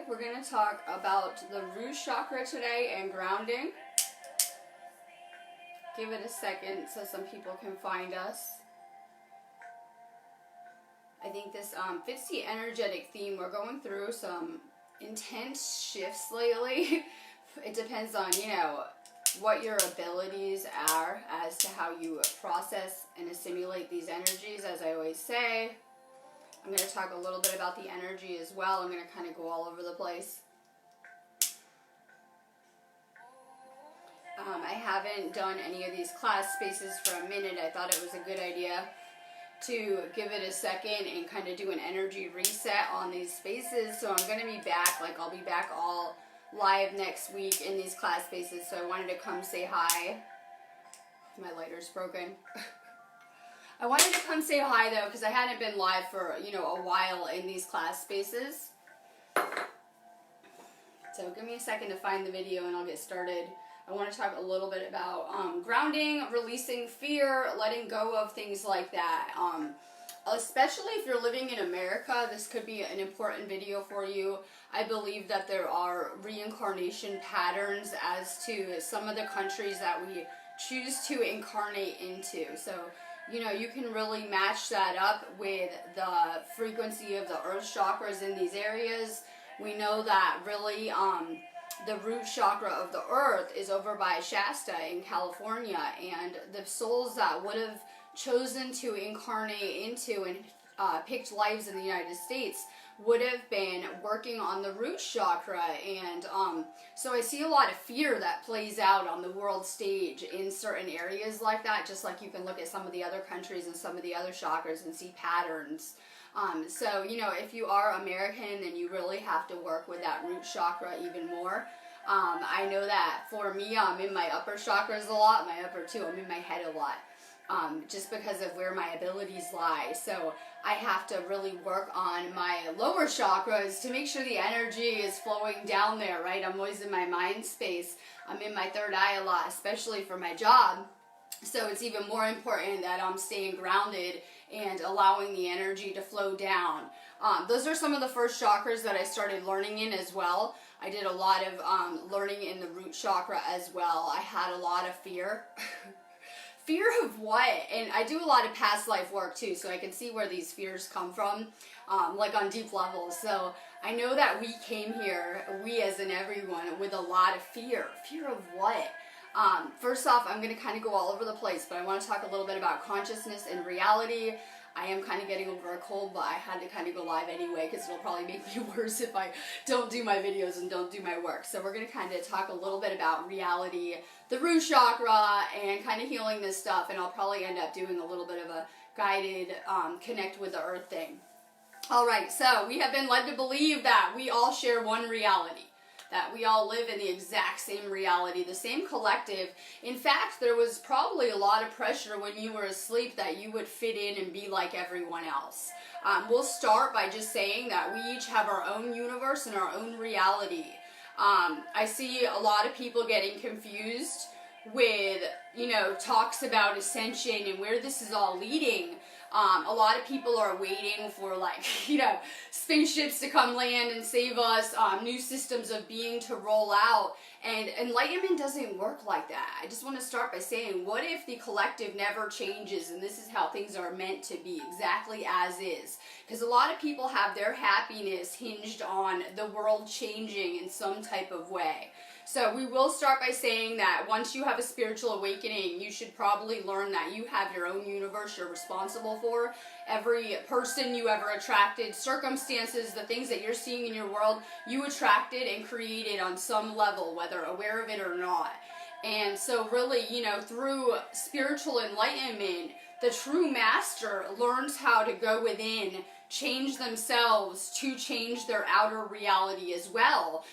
we're going to talk about the root chakra today and grounding. Give it a second so some people can find us. I think this fits the energetic theme. We're going through some intense shifts lately. It depends on, what your abilities are as to how you process and assimilate these energies, as I always say. I'm going to talk a little bit about the energy as well. I'm going to kind of go all over the place. I haven't done any of these class spaces for a minute. I thought it was a good idea to give it a second and kind of do an energy reset on these spaces. So I'm going to be back, I'll be back all live next week in these class spaces. So I wanted to come say hi. My lighter's broken. I wanted to come say hi though, because I hadn't been live for, a while in these class spaces. So give me a second to find the video and I'll get started. I want to talk a little bit about grounding, releasing fear, letting go of things like that. Especially if you're living in America, this could be an important video for you. I believe that there are reincarnation patterns as to some of the countries that we choose to incarnate into. So, you can really match that up with the frequency of the earth chakras in these areas. We know that really the root chakra of the earth is over by Shasta in California, and the souls that would have chosen to incarnate into and picked lives in the United States would have been working on the root chakra. And so I see a lot of fear that plays out on the world stage in certain areas like that, just like you can look at some of the other countries and some of the other chakras and see patterns. So, if you are American, then you really have to work with that root chakra even more. I know that for me, I'm in my upper chakras a lot, my upper two, I'm in my head a lot. Just because of where my abilities lie. So I have to really work on my lower chakras to make sure the energy is flowing down there, right? I'm always in my mind space. I'm in my third eye a lot, especially for my job. So it's even more important that I'm staying grounded and allowing the energy to flow down. Those are some of the first chakras that I started learning in as well. I did a lot of learning in the root chakra as well. I had a lot of fear. Fear of what? And I do a lot of past life work too, so I can see where these fears come from, on deep levels. So I know that we came here, we as in everyone, with a lot of fear. Fear of what? First off, I'm going to kind of go all over the place, but I want to talk a little bit about consciousness and reality. I am kind of getting over a cold, but I had to kind of go live anyway because it'll probably make me worse if I don't do my videos and don't do my work. So we're going to kind of talk a little bit about reality, the root chakra, and kind of healing this stuff. And I'll probably end up doing a little bit of a guided connect with the earth thing. All right, so we have been led to believe that we all share one reality, that we all live in the exact same reality, the same collective. In fact, there was probably a lot of pressure when you were asleep that you would fit in and be like everyone else. We'll start by just saying that we each have our own universe and our own reality. I see a lot of people getting confused with, talks about ascension and where this is all leading. A lot of people are waiting for spaceships to come land and save us, new systems of being to roll out, and enlightenment doesn't work like that. I just want to start by saying, what if the collective never changes and this is how things are meant to be, exactly as is? Because a lot of people have their happiness hinged on the world changing in some type of way. So we will start by saying that once you have a spiritual awakening, you should probably learn that you have your own universe you're responsible for. Every person you ever attracted, circumstances, the things that you're seeing in your world, you attracted and created on some level, whether aware of it or not. And so really, through spiritual enlightenment, the true master learns how to go within, change themselves to change their outer reality as well,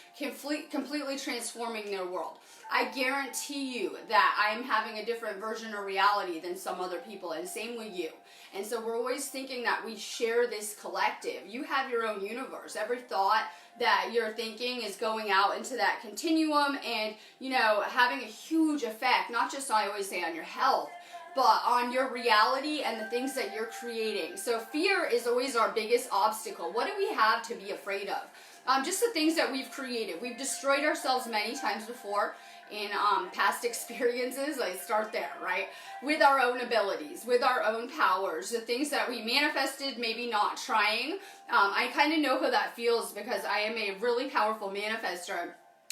completely transforming their world. I guarantee you that I'm having a different version of reality than some other people, and same with you. And so we're always thinking that we share this collective. You have your own universe. Every thought that you're thinking is going out into that continuum and, having a huge effect, not just, I always say, on your health, but on your reality and the things that you're creating. So fear is always our biggest obstacle. What do we have to be afraid of? just the things that we've created. We've destroyed ourselves many times before in past experiences. I start there, right? With our own abilities, with our own powers, the things that we manifested, maybe not trying. I kind of know how that feels because I am a really powerful manifester.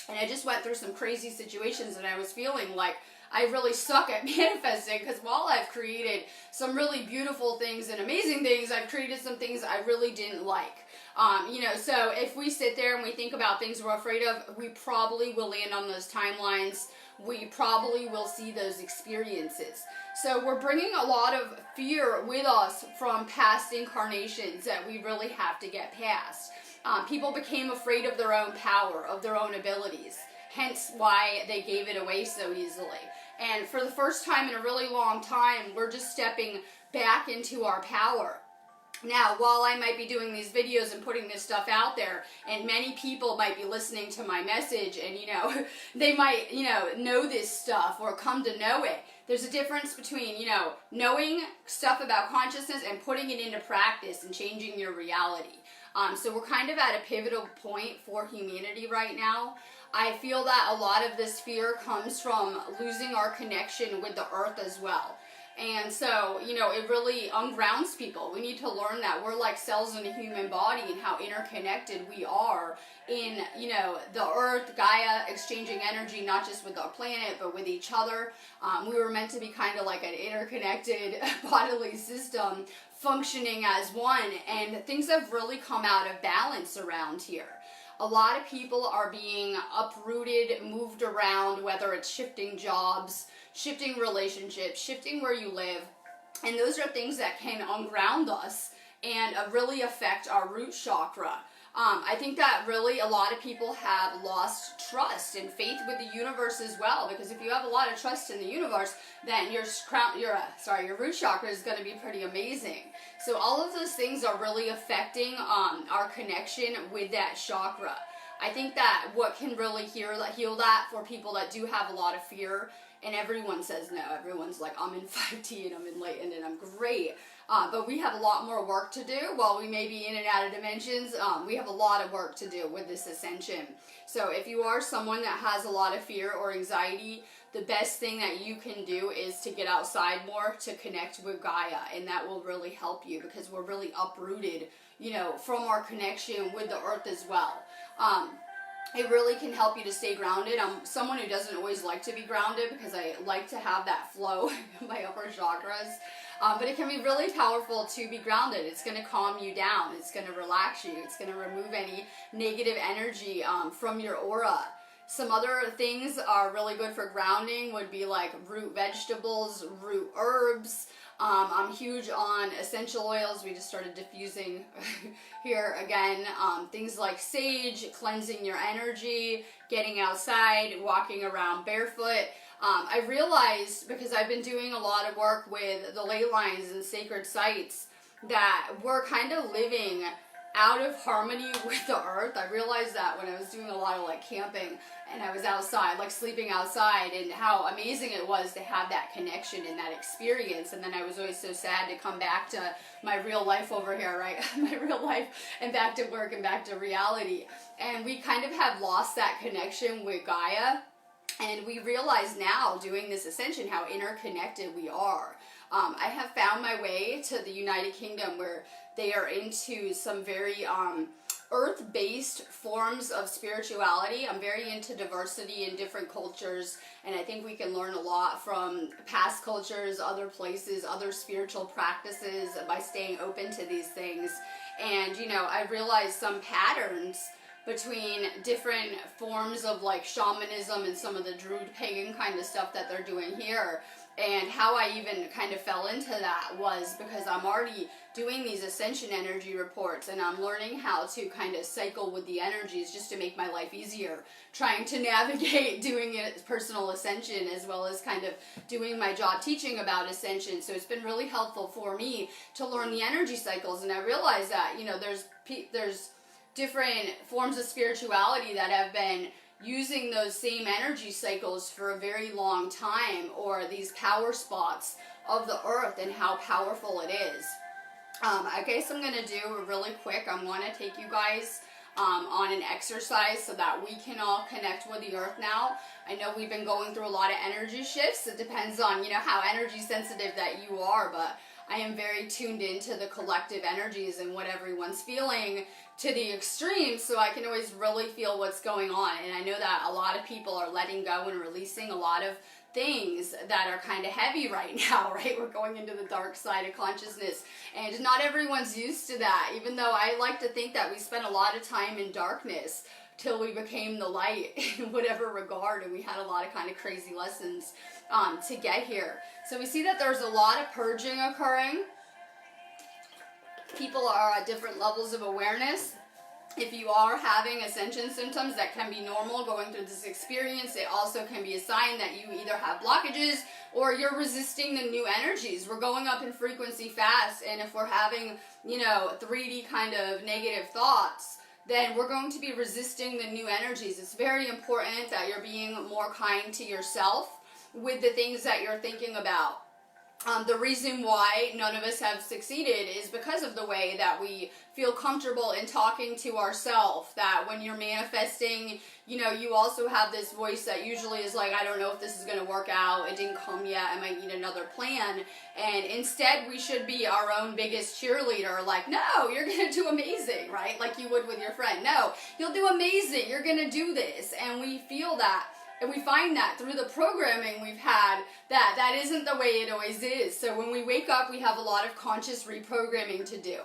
And I just went through some crazy situations and I was feeling like I really suck at manifesting, because while I've created some really beautiful things and amazing things, I've created some things I really didn't like. So if we sit there and we think about things we're afraid of, we probably will land on those timelines. We probably will see those experiences. So we're bringing a lot of fear with us from past incarnations that we really have to get past. People became afraid of their own power, of their own abilities, hence why they gave it away so easily. And for the first time in a really long time, we're just stepping back into our power. Now, while I might be doing these videos and putting this stuff out there, and many people might be listening to my message and, they might, know this stuff or come to know it, there's a difference between, knowing stuff about consciousness and putting it into practice and changing your reality. So we're kind of at a pivotal point for humanity right now. I feel that a lot of this fear comes from losing our connection with the earth as well. And so, it really ungrounds people. We need to learn that we're like cells in a human body and how interconnected we are in, the earth, Gaia, exchanging energy, not just with our planet, but with each other. We were meant to be kind of like an interconnected bodily system functioning as one, and things have really come out of balance around here. A lot of people are being uprooted, moved around, whether it's shifting jobs, shifting relationships, shifting where you live. And those are things that can unground us and really affect our root chakra. I think that really a lot of people have lost trust and faith with the universe as well, because if you have a lot of trust in the universe, then your root chakra is going to be pretty amazing. So all of those things are really affecting our connection with that chakra. I think that what can really heal that for people that do have a lot of fear, and everyone says no, everyone's like, I'm in 5D and I'm enlightened and I'm great. But we have a lot more work to do. While we may be in and out of dimensions, we have a lot of work to do with this ascension. So if you are someone that has a lot of fear or anxiety, the best thing that you can do is to get outside more, to connect with Gaia, and that will really help you, because we're really uprooted, from our connection with the earth as well. It really can help you to stay grounded. I'm someone who doesn't always like to be grounded because I like to have that flow in my upper chakras. But it can be really powerful to be grounded. It's going to calm you down. It's going to relax you. It's going to remove any negative energy from your aura. Some other things are really good for grounding would be like root vegetables, root herbs. I'm huge on essential oils. We just started diffusing here again. Things like sage, cleansing your energy, getting outside, walking around barefoot. I realized, because I've been doing a lot of work with the ley lines and sacred sites, that we're kind of living out of harmony with the earth. I realized that when I was doing a lot of like camping and I was outside, like sleeping outside, and how amazing it was to have that connection and that experience. And then I was always so sad to come back to my real life over here, right? My real life, and back to work and back to reality. And we kind of have lost that connection with Gaia. And we realize now, doing this ascension, how interconnected we are. I have found my way to the United Kingdom, where they are into some very earth-based forms of spirituality. I'm very into diversity in different cultures, and I think we can learn a lot from past cultures, other places, other spiritual practices by staying open to these things. And, I realized some patterns between different forms of like shamanism and some of the Druid pagan kind of stuff that they're doing here. And how I even kind of fell into that was because I'm already doing these ascension energy reports, and I'm learning how to kind of cycle with the energies just to make my life easier, trying to navigate doing it personal ascension as well as kind of doing my job teaching about ascension. So it's been really helpful for me to learn the energy cycles. And I realized that, there's different forms of spirituality that have been using those same energy cycles for a very long time, or these power spots of the earth and how powerful it is. I guess I'm going to do really quick. I want to take you guys on an exercise so that we can all connect with the earth now. I know we've been going through a lot of energy shifts. It depends on, you know, how energy sensitive that you are, but I am very tuned into the collective energies and what everyone's feeling to the extreme, so I can always really feel what's going on. And I know that a lot of people are letting go and releasing a lot of things that are kind of heavy right now, right? We're going into the dark side of consciousness, and not everyone's used to that, even though I like to think that we spent a lot of time in darkness till we became the light in whatever regard, and we had a lot of kind of crazy lessons to get here. So we see that there's a lot of purging occurring. People are at different levels of awareness. If you are having ascension symptoms, that can be normal going through this experience. It also can be a sign that you either have blockages or you're resisting the new energies. We're going up in frequency fast, and if we're having, you know, 3D kind of negative thoughts, then we're going to be resisting the new energies. It's very important that you're being more kind to yourself with the things that you're thinking about. The reason why none of us have succeeded is because of the way that we feel comfortable in talking to ourselves. That when you're manifesting, you know, you also have this voice that usually is like, I don't know if this is going to work out. It didn't come yet. I might need another plan. And instead, we should be our own biggest cheerleader. Like, no, you're going to do amazing, right? Like you would with your friend. No, you'll do amazing. You're going to do this. And we feel that. And we find that through the programming we've had, that isn't the way it always is. So when we wake up, we have a lot of conscious reprogramming to do.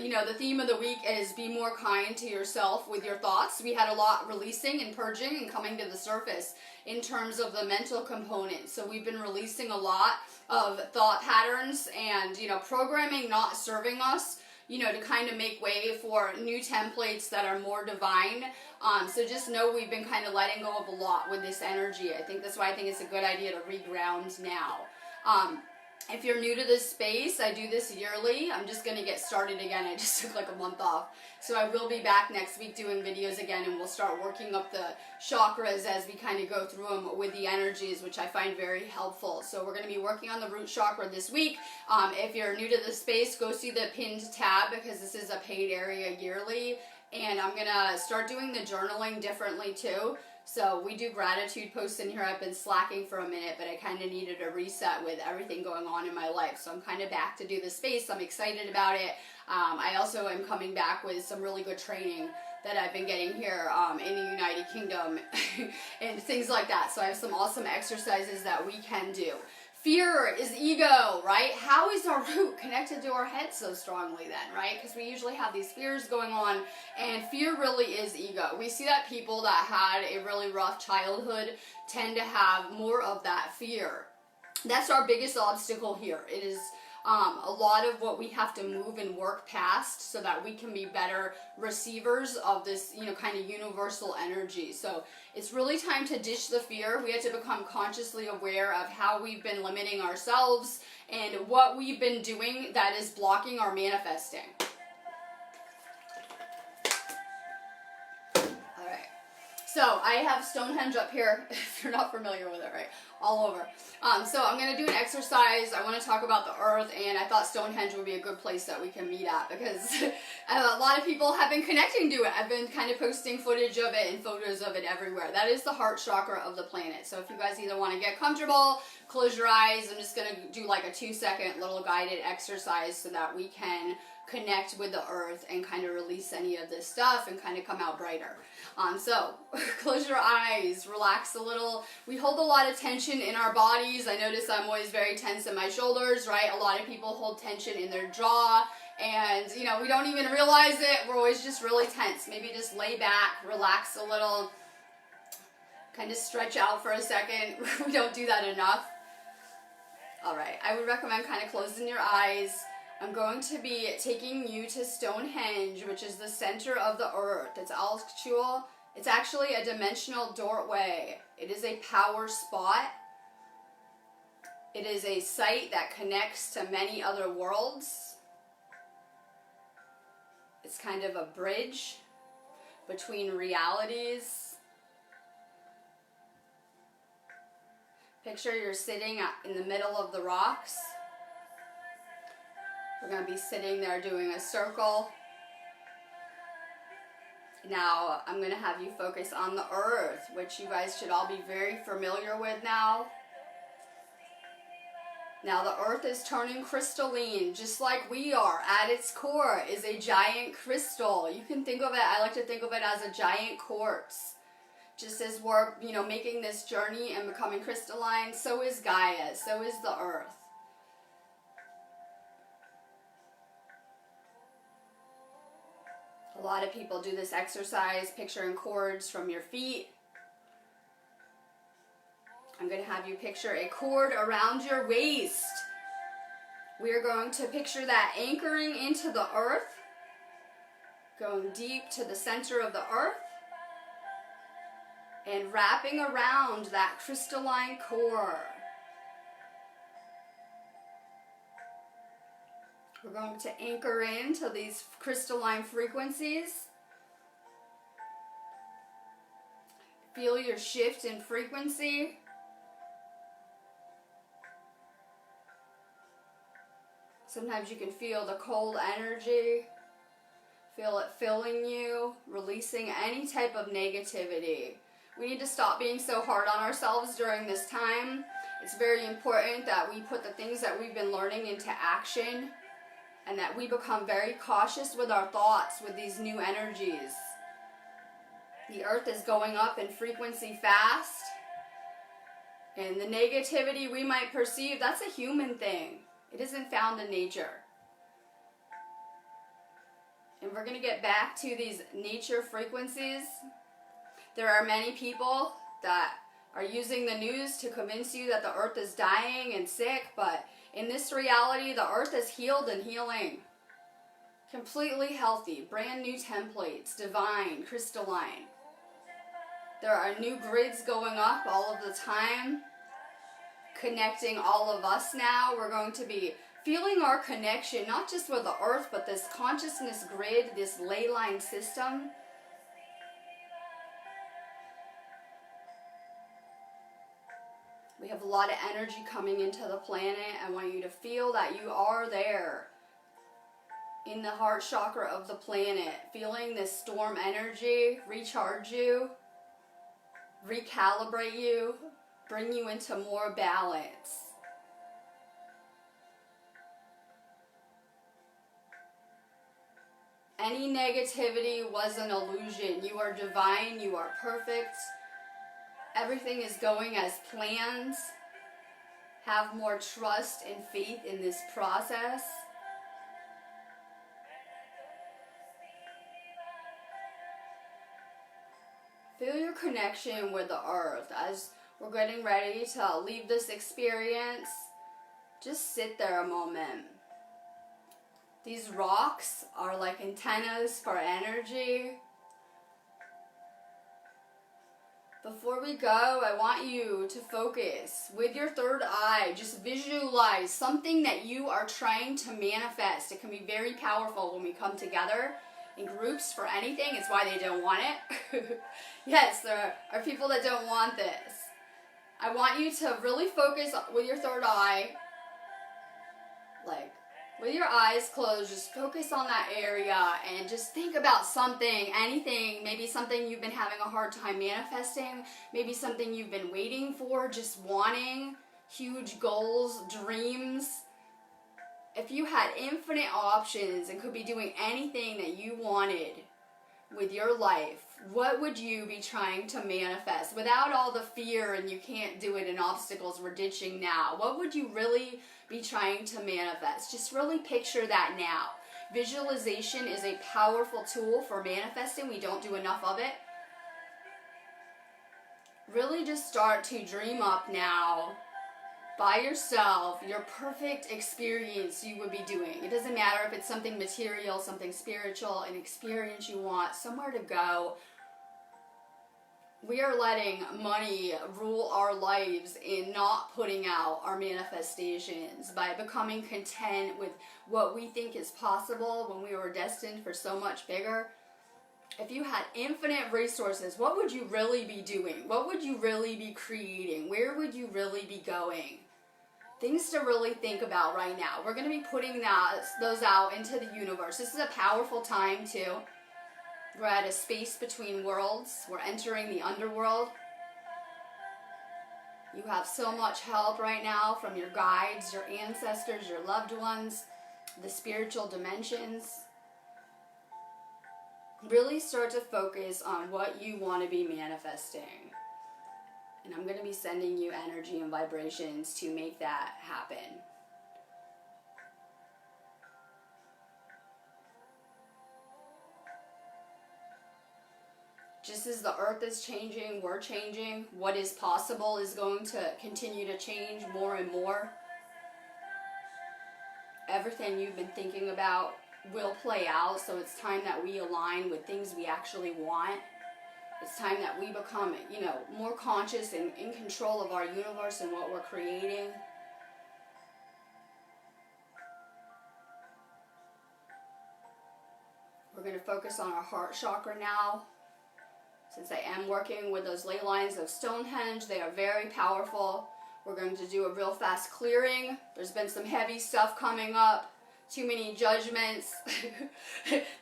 You know, the theme of the week is be more kind to yourself with your thoughts. We had a lot releasing and purging and coming to the surface in terms of the mental component. So we've been releasing a lot of thought patterns and, you know, programming not serving us, you know, to kind of make way for new templates that are more divine. So just know we've been kind of letting go of a lot with this energy. I think that's why I think it's a good idea to reground now. If you're new to this space, I do this yearly. I'm just going to get started again. I just took like a month off. So I will be back next week doing videos again, and we'll start working up the chakras as we kind of go through them with the energies, which I find very helpful. So we're going to be working on the root chakra this week. If you're new to this space, go see the pinned tab because this is a paid area yearly. And I'm going to start doing the journaling differently too. So we do gratitude posts in here. I've been slacking for a minute, but I kind of needed a reset with everything going on in my life. So I'm kind of back to do the space. I'm excited about it. I also am coming back with some really good training that I've been getting here in the United Kingdom and things like that. So I have some awesome exercises that we can do. Fear is ego, right? How is our root connected to our head so strongly then, right? Because we usually have these fears going on, and fear really is ego. We see that people that had a really rough childhood tend to have more of that fear. That's our biggest obstacle here. It is a lot of what we have to move and work past so that we can be better receivers of this, you know, kind of universal energy. So it's really time to ditch the fear. We have to become consciously aware of how we've been limiting ourselves and what we've been doing that is blocking our manifesting. All right. So I have Stonehenge up here, if you're not familiar with it, right? All over. So I'm going to do an exercise. I want to talk about the earth, and I thought Stonehenge would be a good place that we can meet at because a lot of people have been connecting to it. I've been kind of posting footage of it and photos of it everywhere. That is the heart chakra of the planet. So if you guys either want to get comfortable, close your eyes. I'm just going to do like a 2-second little guided exercise so that we can connect with the earth and kind of release any of this stuff and kind of come out brighter. So close your eyes, relax a little. We hold a lot of tension in our bodies. I notice I'm always very tense in my shoulders, right? A lot of people hold tension in their jaw, and you know, we don't even realize it. We're always just really tense. Maybe just lay back, relax a little, kind of stretch out for a second. We don't do that enough. All right, I would recommend kind of closing your eyes. I'm going to be taking you to Stonehenge, which is the center of the earth. It's actually a dimensional doorway. It is a power spot. It is a site that connects to many other worlds. It's kind of a bridge between realities. Picture you're sitting in the middle of the rocks. We're going to be sitting there doing a circle. Now, I'm going to have you focus on the earth, which you guys should all be very familiar with now. Now, the earth is turning crystalline, just like we are. At its core is a giant crystal. You can think of it, I like to think of it as a giant quartz. Just as we're, making this journey and becoming crystalline, so is Gaia, so is the earth. A lot of people do this exercise, picturing cords from your feet. I'm going to have you picture a cord around your waist. We are going to picture that anchoring into the earth, going deep to the center of the earth, and wrapping around that crystalline core. We're going to anchor into these crystalline frequencies. Feel your shift in frequency. Sometimes you can feel the cold energy. Feel it filling you, releasing any type of negativity. We need to stop being so hard on ourselves during this time. It's very important that we put the things that we've been learning into action, and that we become very cautious with our thoughts with these new energies. The earth is going up in frequency fast, and the negativity we might perceive, that's a human thing. It isn't found in nature. And we're going to get back to these nature frequencies. There are many people that are using the news to convince you that the earth is dying and sick, but in this reality, the earth is healed and healing. Completely healthy, brand new templates, divine, crystalline. There are new grids going up all of the time, connecting all of us now. We're going to be feeling our connection, not just with the earth, but this consciousness grid, this ley line system. We have a lot of energy coming into the planet. I want you to feel that you are there in the heart chakra of the planet, feeling this storm energy recharge you, recalibrate you, bring you into more balance. Any negativity was an illusion. You are divine, you are perfect. Everything is going as planned. Have more trust and faith in this process. Feel your connection with the earth as we're getting ready to leave this experience. Just sit there a moment. These rocks are like antennas for energy. Before we go, I want you to focus with your third eye. Just visualize something that you are trying to manifest. It can be very powerful when we come together in groups for anything. It's why they don't want it. Yes, there are people that don't want this. I want you to really focus with your third eye, like with your eyes closed, just focus on that area and just think about something, anything, maybe something you've been having a hard time manifesting, maybe something you've been waiting for, just wanting, huge goals, dreams. If you had infinite options and could be doing anything that you wanted with your life, what would you be trying to manifest without all the fear and you can't do it and obstacles we're ditching now? What would you really be trying to manifest? Just really picture that now. Visualization is a powerful tool for manifesting. We don't do enough of it. Really just start to dream up now by yourself your perfect experience you would be doing. It doesn't matter if it's something material, something spiritual, an experience you want, somewhere to go. We are letting money rule our lives in not putting out our manifestations by becoming content with what we think is possible when we were destined for so much bigger. If you had infinite resources, what would you really be doing? What would you really be creating? Where would you really be going? Things to really think about right now. We're going to be putting those out into the universe. This is a powerful time too. We're at a space between worlds. We're entering the underworld. You have so much help right now from your guides, your ancestors, your loved ones, the spiritual dimensions. Really start to focus on what you want to be manifesting. And I'm going to be sending you energy and vibrations to make that happen. Just as the earth is changing, we're changing. What is possible is going to continue to change more and more. Everything you've been thinking about will play out, so it's time that we align with things we actually want. It's time that we become, more conscious and in control of our universe and what we're creating. We're going to focus on our heart chakra now. Since I am working with those ley lines of Stonehenge, they are very powerful. We're going to do a real fast clearing. There's been some heavy stuff coming up. Too many judgments.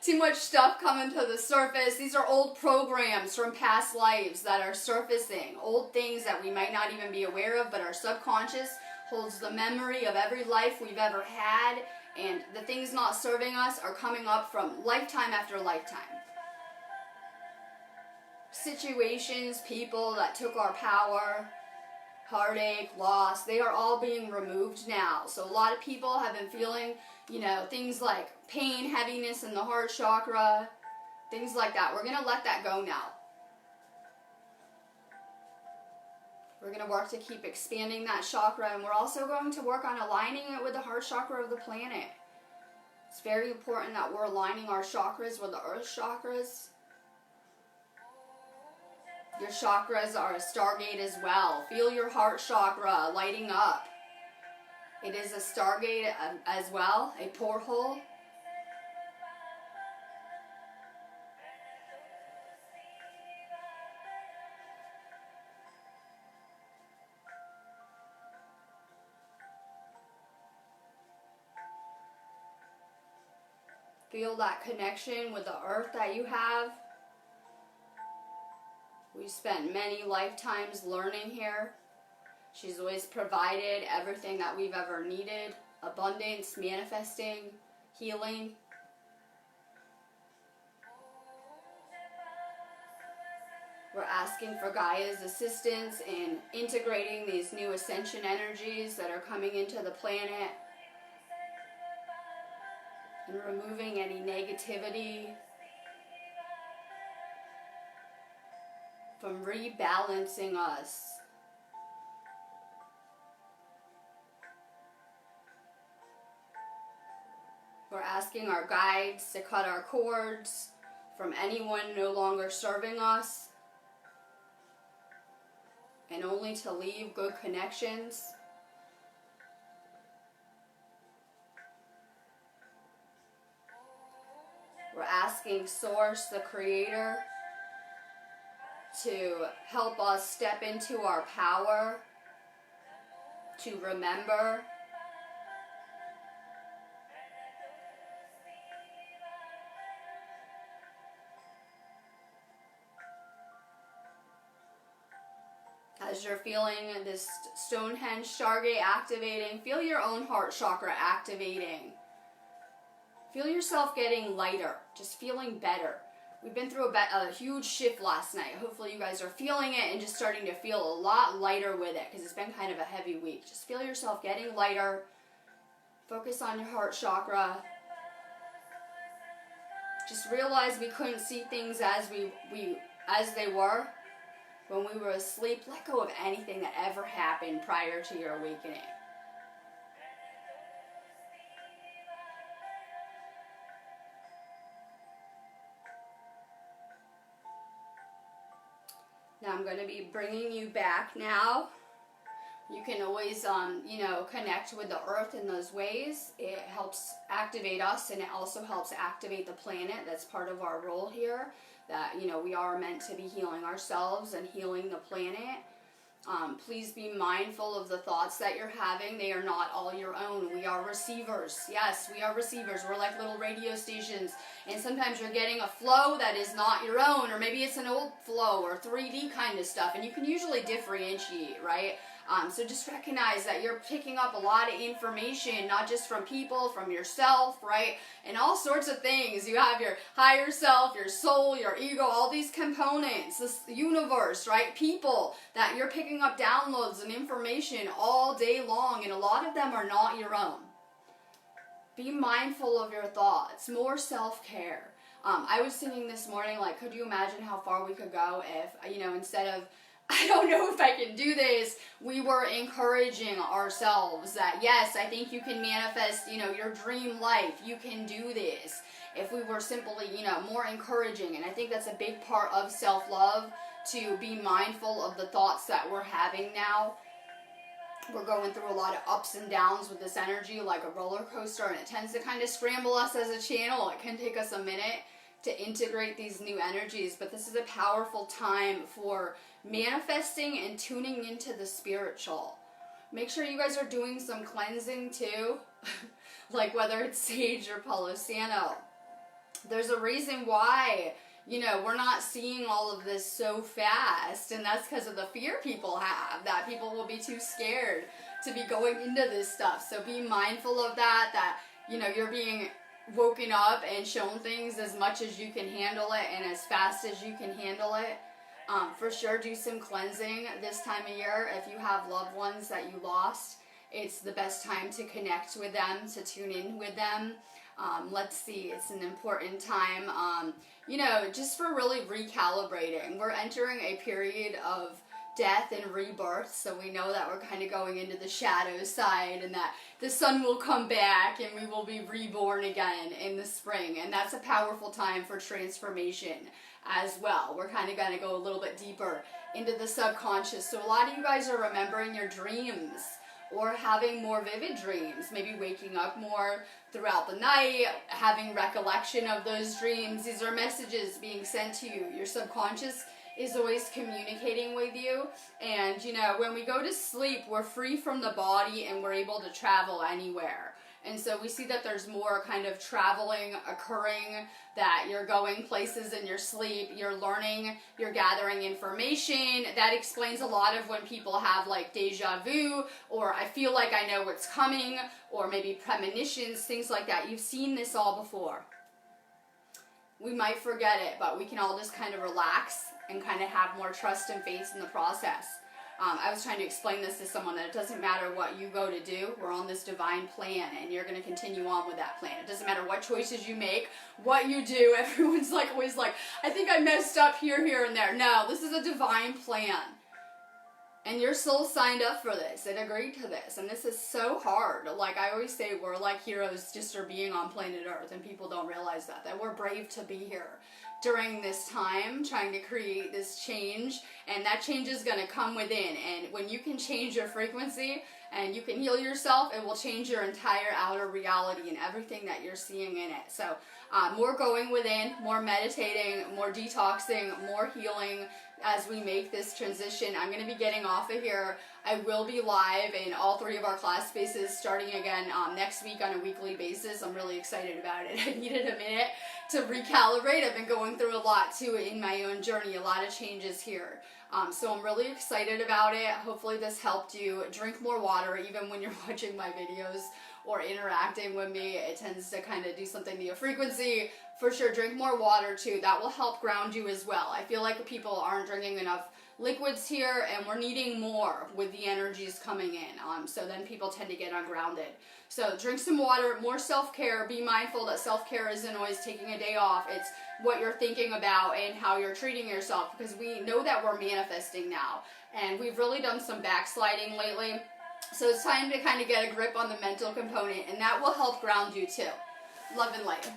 Too much stuff coming to the surface. These are old programs from past lives that are surfacing. Old things that we might not even be aware of, but our subconscious holds the memory of every life we've ever had. And the things not serving us are coming up from lifetime after lifetime. Situations, people that took our power, heartache, loss, they are all being removed now. So a lot of people have been feeling, things like pain, heaviness in the heart chakra, things like that. We're going to let that go now. We're going to work to keep expanding that chakra, and we're also going to work on aligning it with the heart chakra of the planet. It's very important that we're aligning our chakras with the earth chakras. Your chakras are a stargate as well. Feel your heart chakra lighting up. It is a stargate as well, a porthole. Feel that connection with the earth that you have. We spent many lifetimes learning here. She's always provided everything that we've ever needed. Abundance, manifesting, healing. We're asking for Gaia's assistance in integrating these new ascension energies that are coming into the planet. And removing any negativity. From rebalancing us. We're asking our guides to cut our cords from anyone no longer serving us, and only to leave good connections. We're asking Source, the Creator, to help us step into our power, to remember, as you're feeling this Stonehenge Stargate activating, feel your own heart chakra activating. Feel yourself getting lighter, just feeling better. We've been through a huge shift last night. Hopefully you guys are feeling it and just starting to feel a lot lighter with it, because it's been kind of a heavy week. Just feel yourself getting lighter. Focus on your heart chakra. Just realize we couldn't see things as they were when we were asleep. Let go of anything that ever happened prior to your awakening. Now I'm going to be bringing you back now. You can always, connect with the earth in those ways. It helps activate us, and it also helps activate the planet. That's part of our role here, that, we are meant to be healing ourselves and healing the planet. Please be mindful of the thoughts that you're having. They are not all your own. We are receivers. Yes, we are receivers. We're like little radio stations. And sometimes you're getting a flow that is not your own, or maybe it's an old flow or 3D kind of stuff. And you can usually differentiate, right? So just recognize that you're picking up a lot of information, not just from people, from yourself, right? And all sorts of things. You have your higher self, your soul, your ego, all these components, this universe, right? People that you're picking up downloads and information all day long, and a lot of them are not your own. Be mindful of your thoughts. More self-care. I was thinking this morning, like, could you imagine how far we could go if, instead of, I don't know if I can do this, we were encouraging ourselves that, yes, I think you can manifest, your dream life. You can do this. If we were simply, more encouraging. And I think that's a big part of self-love, to be mindful of the thoughts that we're having now. We're going through a lot of ups and downs with this energy, like a roller coaster, and it tends to kind of scramble us as a channel. It can take us a minute to integrate these new energies, but this is a powerful time for manifesting and tuning into the spiritual. Make sure you guys are doing some cleansing too, like whether it's sage or Palo Santo. There's a reason why, we're not seeing all of this so fast, and that's because of the fear people have, that people will be too scared to be going into this stuff. So be mindful of that, you're being woken up and shown things as much as you can handle it and as fast as you can handle it. For sure, do some cleansing this time of year. If you have loved ones that you lost, it's the best time to connect with them, to tune in with them. Let's see, it's an important time, just for really recalibrating. We're entering a period of death and rebirth, so we know that we're kind of going into the shadow side, and that the sun will come back and we will be reborn again in the spring, and that's a powerful time for transformation as well. We're kind of going to go a little bit deeper into the subconscious, so a lot of you guys are remembering your dreams or having more vivid dreams, maybe waking up more throughout the night, having recollection of those dreams. These are messages being sent to you. Your subconscious is always communicating with you, and when we go to sleep, we're free from the body and we're able to travel anywhere. And so we see that there's more kind of traveling occurring, that you're going places in your sleep, you're learning, you're gathering information. That explains a lot of when people have like deja vu, or I feel like I know what's coming, or maybe premonitions, things like that. You've seen this all before. We might forget it, but we can all just kind of relax and kind of have more trust and faith in the process. I was trying to explain this to someone, that it doesn't matter what you go to do. We're on this divine plan, and you're going to continue on with that plan. It doesn't matter what choices you make, what you do. Everyone's always like, I think I messed up here, and there. No, this is a divine plan. And your soul signed up for this. It agreed to this. And this is so hard. Like I always say, we're like heroes just for being on planet Earth, and people don't realize that we're brave to be here during this time, trying to create this change, and that change is going to come within. And when you can change your frequency and you can heal yourself, it will change your entire outer reality and everything that you're seeing in it. So more going within, more meditating, more detoxing, more healing as we make this transition. I'm going to be getting off of here. I will be live in all 3 of our class spaces starting again next week on a weekly basis. I'm really excited about it. I needed a minute to recalibrate. I've been going through a lot too in my own journey, a lot of changes here. So I'm really excited about it. Hopefully this helped you. Drink more water even when you're watching my videos or interacting with me. It tends to kind of do something to your frequency. For sure, drink more water too. That will help ground you as well. I feel like people aren't drinking enough liquids here, and we're needing more with the energies coming in. So then people tend to get ungrounded. So drink some water, more self-care. Be mindful that self-care isn't always taking a day off. It's what you're thinking about and how you're treating yourself, because we know that we're manifesting now. And we've really done some backsliding lately. So it's time to kind of get a grip on the mental component, and that will help ground you too. Love and light.